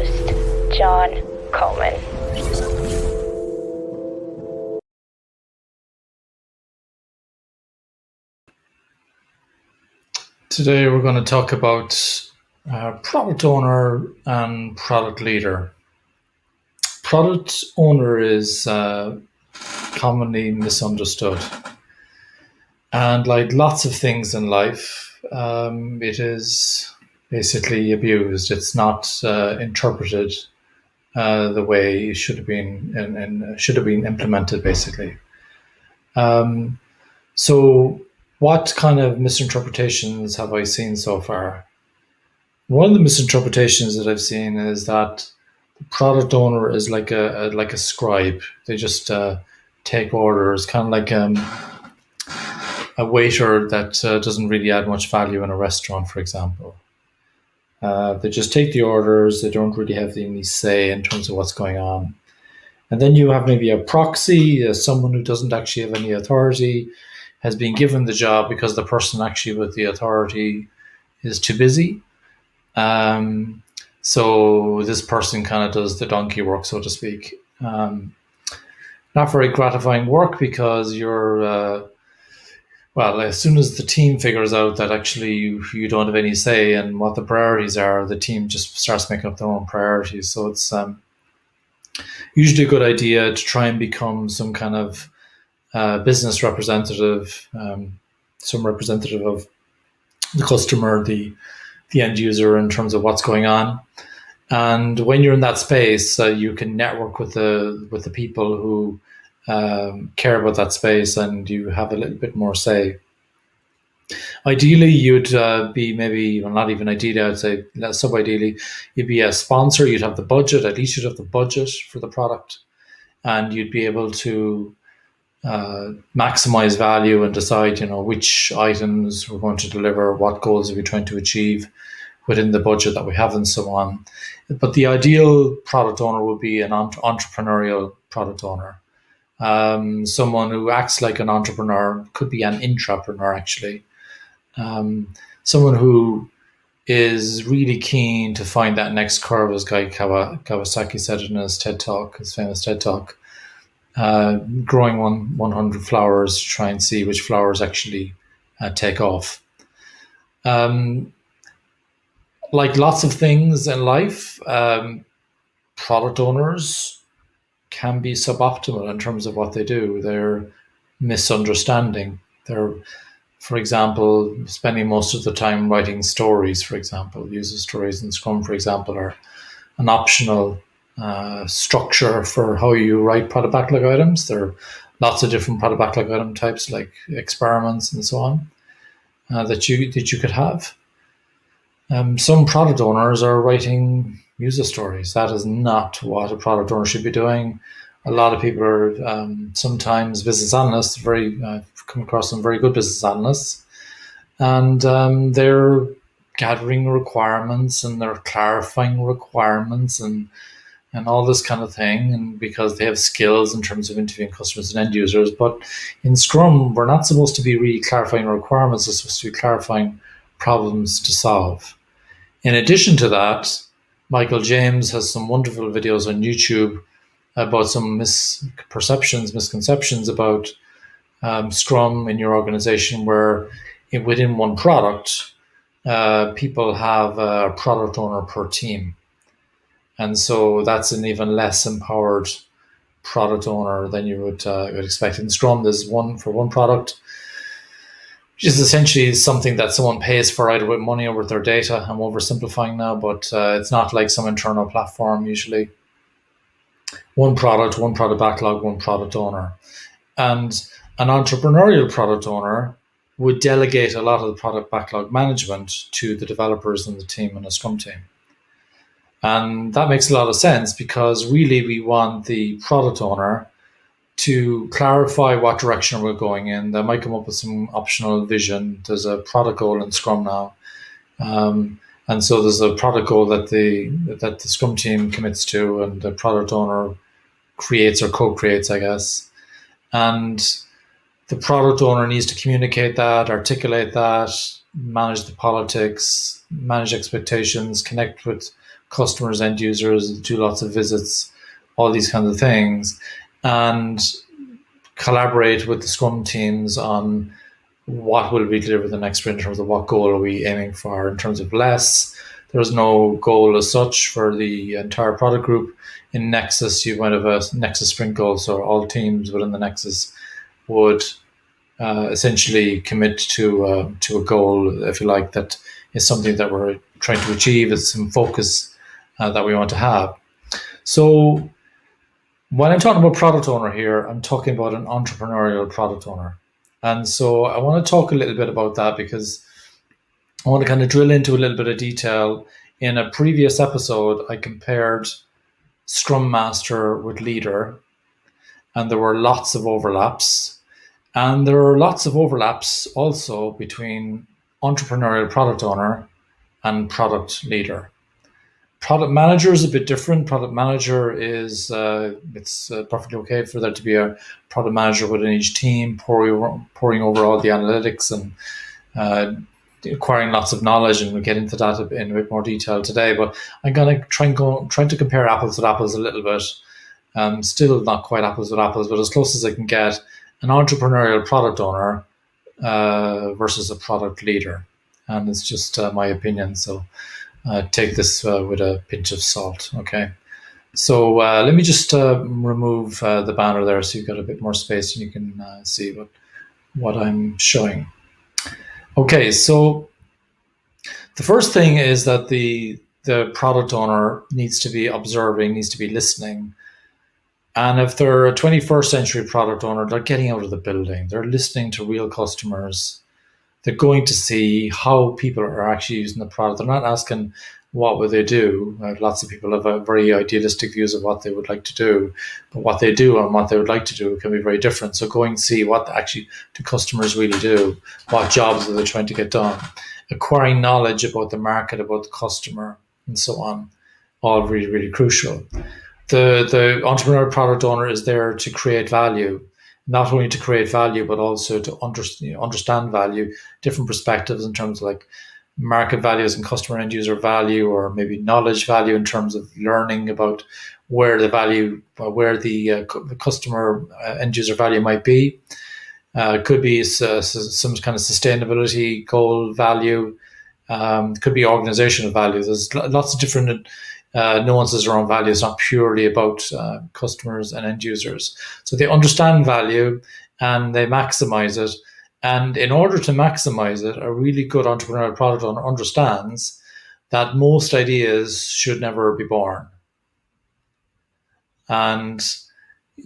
host, John Coleman. Today we're going to talk about product owner and product leader. Product owner is commonly misunderstood. And like lots of things in life, it is basically abused. It's not interpreted the way it should have been and should have been implemented, basically. So what kind of misinterpretations have I seen so far? One of the misinterpretations that I've seen is that the product owner is like a scribe. They just take orders, kind of like a waiter that doesn't really add much value in a restaurant, for example. They just take the orders. They don't really have any say in terms of what's going on. And then you have maybe a proxy, someone who doesn't actually have any authority, has been given the job because the person actually with the authority is too busy. So this person kind of does the donkey work, so to speak. Not very gratifying work because you're, well, as soon as the team figures out that actually you don't have any say in what the priorities are, the team just starts making up their own priorities. So it's usually a good idea to try and become some kind of business representative, some representative of the customer, the end user in terms of what's going on. And when you're in that space, you can network with the people who care about that space, and you have a little bit more say. Ideally, you'd be maybe, well, not even ideally, I'd say sub-ideally, you'd be a sponsor, you'd have the budget, at least you'd have the budget for the product, and you'd be able to maximize value and decide, which items we're going to deliver, what goals are we trying to achieve within the budget that we have, and so on. But the ideal product owner would be an entrepreneurial product owner. Someone who acts like an entrepreneur, could be an intrapreneur actually. Someone who is really keen to find that next curve, as Guy Kawasaki said in his TED Talk, his famous TED Talk. Growing 100 flowers to try and see which flowers actually take off. Like lots of things in life, product owners can be suboptimal in terms of what they do. They're misunderstanding. They're, for example, spending most of the time writing stories, for example. User stories in Scrum, for example, are an optional structure for how you write product backlog items. There are lots of different product backlog item types, like experiments and so on, that you could have. Some product owners are writing user stories. That is not what a product owner should be doing. A lot of people are sometimes business analysts. Come across some very good business analysts, and they're gathering requirements and they're clarifying requirements and all this kind of thing, and because they have skills in terms of interviewing customers and end users. But in Scrum, we're not supposed to be really clarifying requirements, we're supposed to be clarifying problems to solve. In addition to that, Michael James has some wonderful videos on YouTube about some misconceptions about Scrum in your organization, where within one product, people have a product owner per team. And so that's an even less empowered product owner than you would expect. In Scrum, there's one for one product, which is essentially something that someone pays for either with money or with their data. I'm oversimplifying now, but it's not like some internal platform usually. One product backlog, one product owner. And an entrepreneurial product owner would delegate a lot of the product backlog management to the developers and the team and a Scrum team. And that makes a lot of sense, because really we want the product owner to clarify what direction we're going in. They might come up with some optional vision. There's a product goal in Scrum now. And so there's a product goal that the Scrum team commits to, and the product owner creates or co-creates, I guess. And the product owner needs to communicate that, articulate that, manage the politics, manage expectations, connect with customers, end users, do lots of visits, all these kinds of things, and collaborate with the Scrum teams on what will we deliver the next sprint in terms of what goal are we aiming for in terms of less. There's no goal as such for the entire product group. In Nexus, you might have a Nexus sprint goal, so all teams within the Nexus would essentially commit to a goal, if you like, that is something that we're trying to achieve. It's some focus that we want to have. So when I'm talking about product owner here, I'm talking about an entrepreneurial product owner. And so I want to talk a little bit about that because I want to kind of drill into a little bit of detail. In a previous episode, I compared Scrum Master with leader, and there were lots of overlaps. And there are lots of overlaps also between entrepreneurial product owner and product leader. Product manager is a bit different. Product manager is, it's perfectly okay for there to be a product manager within each team, poring over all the analytics and acquiring lots of knowledge, and we'll get into that in a bit more detail today. But I'm going to trying to compare apples with apples a little bit. Still not quite apples with apples, but as close as I can get. An entrepreneurial product owner versus a product leader, and it's just my opinion. So take this with a pinch of salt. Okay. So let me just remove the banner there, so you've got a bit more space and you can see what I'm showing. Okay, so the first thing is that the product owner needs to be observing, needs to be listening. And if they're a 21st century product owner, they're getting out of the building. They're listening to real customers. They're going to see how people are actually using the product. They're not asking what would they do. Lots of people have very idealistic views of what they would like to do, but what they do and what they would like to do can be very different. So go and see what actually do customers really do, what jobs are they trying to get done, acquiring knowledge about the market, about the customer, and so on. All really, really crucial. The entrepreneurial product owner is there to create value, not only to create value, but also to understand value, different perspectives in terms of like market values and customer end user value, or maybe knowledge value in terms of learning about where the value, where the customer end user value might be. It could be some kind of sustainability goal value. Could be organizational value. There's lots of different nuances around value. It's not purely about customers and end users. So they understand value and they maximize it. And in order to maximize it, a really good entrepreneurial product owner understands that most ideas should never be born. And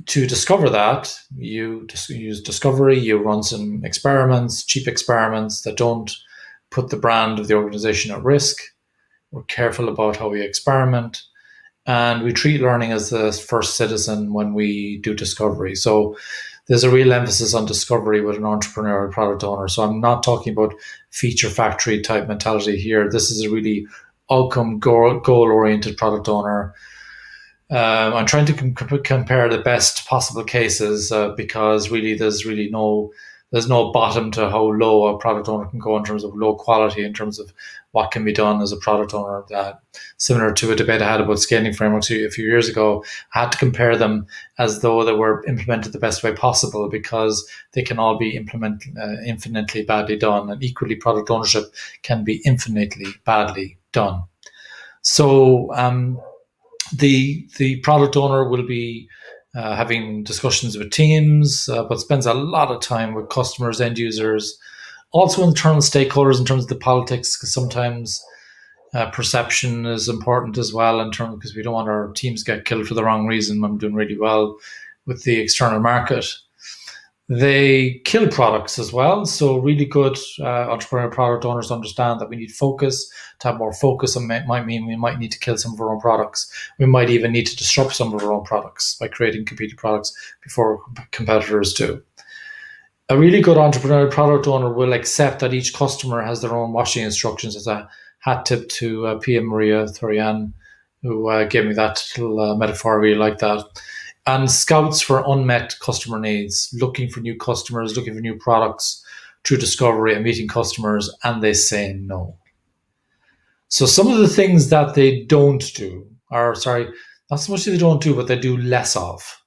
to discover that, you use discovery, you run some experiments, cheap experiments that don't put the brand of the organization at risk. We're careful about how we experiment, and we treat learning as the first citizen when we do discovery. So there's a real emphasis on discovery with an entrepreneurial product owner. So I'm not talking about feature factory type mentality here. This is a really outcome goal-oriented product owner. I'm trying to compare the best possible cases because really there's no bottom to how low a product owner can go in terms of low quality, in terms of what can be done as a product owner. Similar to a debate I had about scaling frameworks a few years ago, I had to compare them as though they were implemented the best way possible, because they can all be infinitely badly done, and equally product ownership can be infinitely badly done. So the product owner will be having discussions with teams, but spends a lot of time with customers, end users, also internal stakeholders in terms of the politics, because sometimes perception is important as well, in terms, because we don't want our teams get killed for the wrong reason. I'm doing really well with the external market. They kill products as well. So really good entrepreneurial product owners understand that we need focus. To have more focus, and might mean we might need to kill some of our own products. We might even need to disrupt some of our own products by creating competing products before competitors do. A really good entrepreneurial product owner will accept that each customer has their own washing instructions. As a hat tip to Pia Maria Thorian, who gave me that little metaphor. I really like that. And scouts for unmet customer needs, looking for new customers, looking for new products through discovery and meeting customers, and they say no. So some of the things that they don't do, or sorry, not so much that they don't do, but they do less of,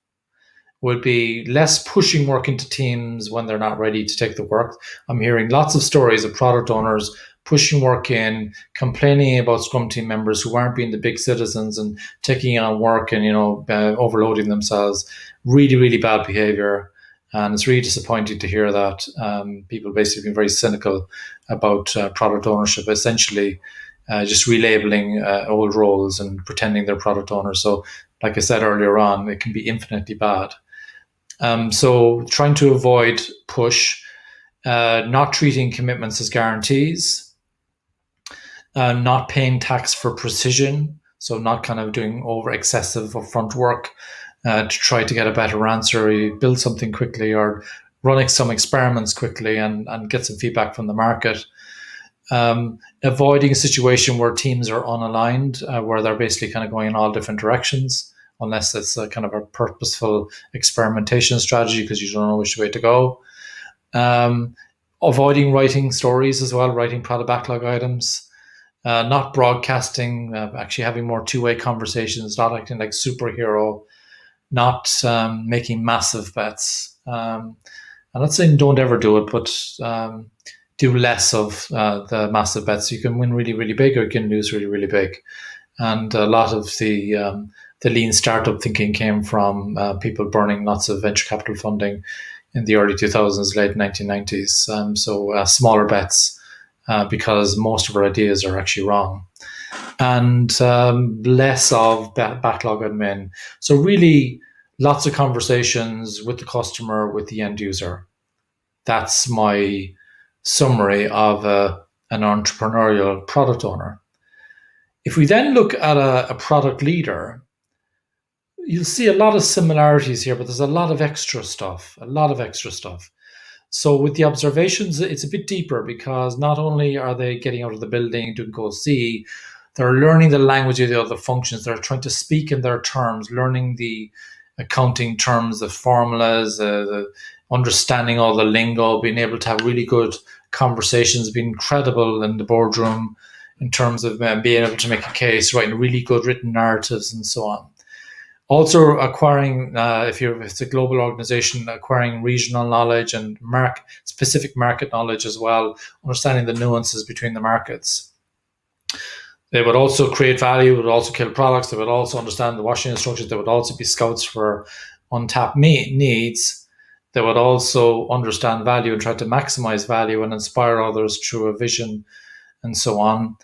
would be less pushing work into teams when they're not ready to take the work. I'm hearing lots of stories of product owners pushing work in, complaining about Scrum team members who aren't being the big citizens and taking on work and overloading themselves. Really, really bad behavior, and it's really disappointing to hear that. People basically being very cynical about product ownership, essentially just relabeling old roles and pretending they're product owners. So, like I said earlier on, it can be infinitely bad. So trying to avoid push, not treating commitments as guarantees, not paying tax for precision. So not kind of doing over excessive upfront work to try to get a better answer. You build something quickly or running some experiments quickly and get some feedback from the market. Avoiding a situation where teams are unaligned, where they're basically kind of going in all different directions, unless it's a kind of a purposeful experimentation strategy because you don't know which way to go. Avoiding writing stories as well, writing product backlog items, not broadcasting, actually having more two-way conversations, not acting like superhero, not making massive bets. I'm not saying don't ever do it, but do less of the massive bets. You can win really, really big, or you can lose really, really big. And a lot of the lean startup thinking came from people burning lots of venture capital funding in the early 2000s, late 1990s. So smaller bets because most of our ideas are actually wrong. And less of backlog admin. So really lots of conversations with the customer, with the end user. That's my summary of an entrepreneurial product owner. If we then look at a product leader, you'll see a lot of similarities here, but there's a lot of extra stuff, So with the observations, it's a bit deeper because not only are they getting out of the building, doing go see, they're learning the language of the other functions. They're trying to speak in their terms, learning the accounting terms, the formulas, the understanding all the lingo, being able to have really good conversations, being credible in the boardroom in terms of being able to make a case, writing really good written narratives and so on. Also acquiring, if it's a global organization, acquiring regional knowledge and specific market knowledge as well, understanding the nuances between the markets. They would also create value, would also kill products, they would also understand the washing instructions, they would also be scouts for untapped needs. They would also understand value and try to maximize value and inspire others through a vision and so on.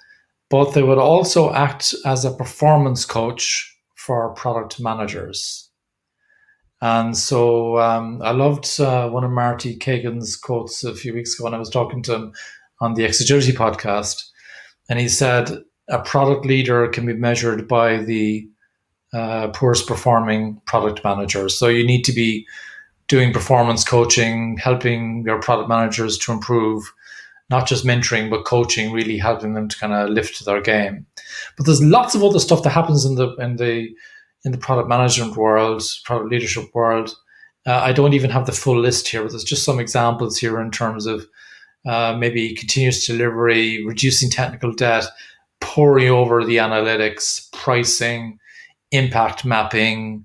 But they would also act as a performance coach for product managers. And so I loved one of Marty Kagan's quotes a few weeks ago when I was talking to him on the Agility podcast. And he said, a product leader can be measured by the poorest performing product manager. So you need to be doing performance coaching, helping your product managers to improve, not just mentoring, but coaching, really helping them to kind of lift their game. But there's lots of other stuff that happens in the product management world, product leadership world. I don't even have the full list here, but there's just some examples here in terms of maybe continuous delivery, reducing technical debt, pouring over the analytics, pricing, impact mapping,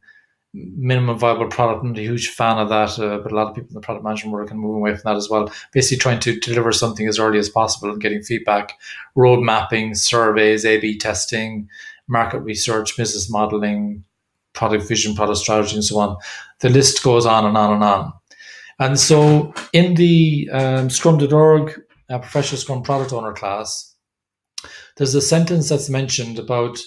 minimum viable product. I'm a huge fan of that, but a lot of people in the product management world are moving away from that as well. Basically trying to deliver something as early as possible and getting feedback, road mapping, surveys, A/B testing, market research, business modeling, product vision, product strategy, and so on. The list goes on and on and on. And so in the Scrum.org professional Scrum product owner class, there's a sentence that's mentioned about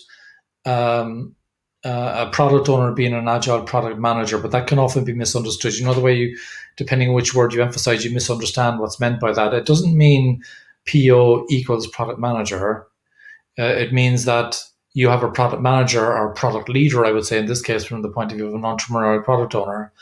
a product owner being an agile product manager, but that can often be misunderstood. You know, the way you, depending on which word you emphasize, you misunderstand what's meant by that. It doesn't mean PO equals product manager. It means that you have a product manager or product leader, I would say, in this case, from the point of view of an entrepreneurial product owner.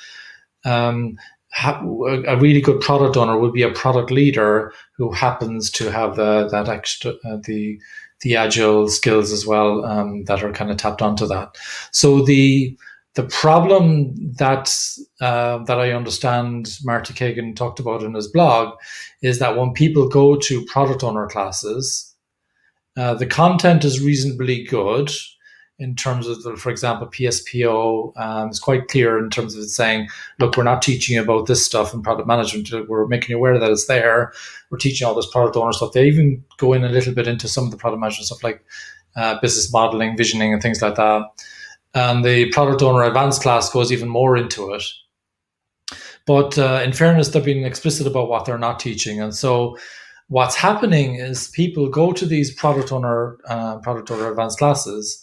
A really good product owner would be a product leader who happens to have that extra, the agile skills as well, that are kind of tapped onto that. So the problem that I understand Marty Kagan talked about in his blog is that when people go to product owner classes, The content is reasonably good in terms of, for example, PSPO is quite clear in terms of it saying, look, we're not teaching you about this stuff in product management. We're making you aware that it's there. We're teaching all this product owner stuff. They even go in a little bit into some of the product management stuff like business modeling, visioning, and things like that. And the product owner advanced class goes even more into it. But in fairness, they're being explicit about what they're not teaching. And so what's happening is people go to these product owner advanced classes,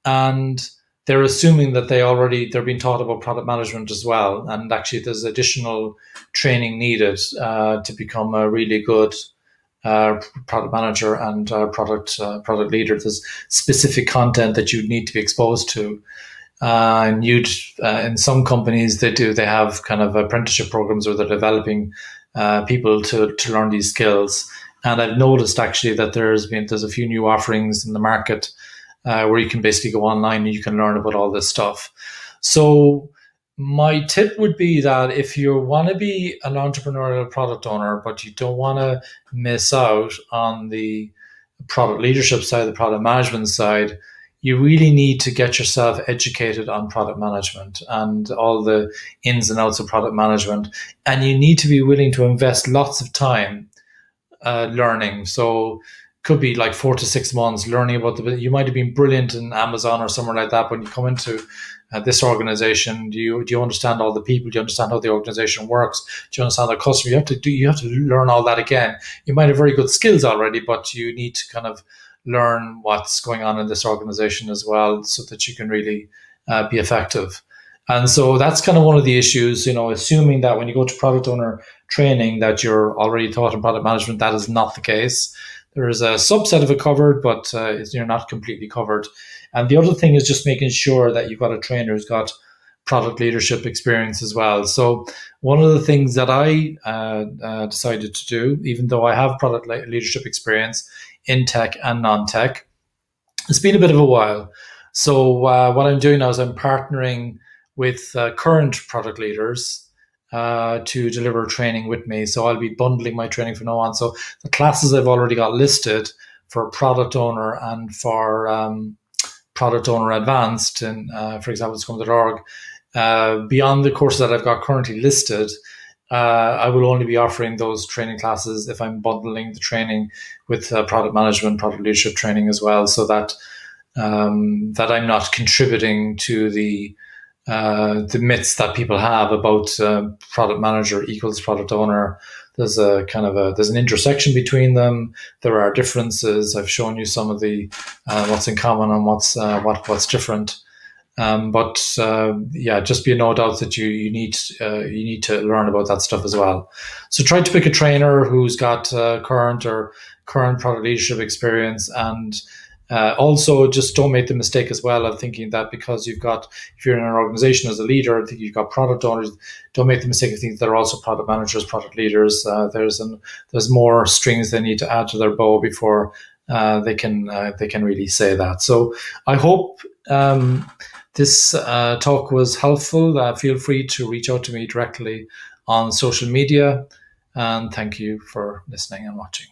and they're assuming that they're being taught about product management as well. And actually, there's additional training needed to become a really good product manager and product leader. There's specific content that you need to be exposed to. And in some companies they have kind of apprenticeship programs where they're developing people to learn these skills. And I've noticed actually that there's a few new offerings in the market where you can basically go online and you can learn about all this stuff. So my tip would be that if you want to be an entrepreneurial product owner, but you don't want to miss out on the product leadership side, the product management side, you really need to get yourself educated on product management and all the ins and outs of product management. And you need to be willing to invest lots of time learning. So could be like 4 to 6 months learning about you might have been brilliant in Amazon or somewhere like that. When you come into this organization, do you understand all the people? Do you understand how the organization works? Do you understand the customer? You have to learn all that again. You might have very good skills already, but you need to kind of learn what's going on in this organization as well, so that you can really be effective. And so that's kind of one of the issues, assuming that when you go to product owner training that you're already taught in product management. That is not the case. There is a subset of it covered, but you're not completely covered. And the other thing is just making sure that you've got a trainer who's got product leadership experience as well. So one of the things that I decided to do, even though I have product leadership experience in tech and non-tech, it's been a bit of a while. So what I'm doing now is I'm partnering with current product leaders to deliver training with me. So I'll be bundling my training from now on. So the classes I've already got listed for product owner and for product owner advanced, and for example, Scrum.org, beyond the courses that I've got currently listed, I will only be offering those training classes if I'm bundling the training with product management, product leadership training as well, so that that I'm not contributing to the myths that people have about product manager equals product owner. There's there's an intersection between them. There are differences. I've shown you some of the what's in common and what's different. Just be no doubt that you need to learn about that stuff as well. So try to pick a trainer who's got current product leadership experience, and also just don't make the mistake as well of thinking that because if you're in an organization as a leader and think you've got product owners, don't make the mistake of thinking they're also product managers, product leaders. There's more strings they need to add to their bow before they can really say that. So I hope this talk was helpful. Feel free to reach out to me directly on social media, and thank you for listening and watching.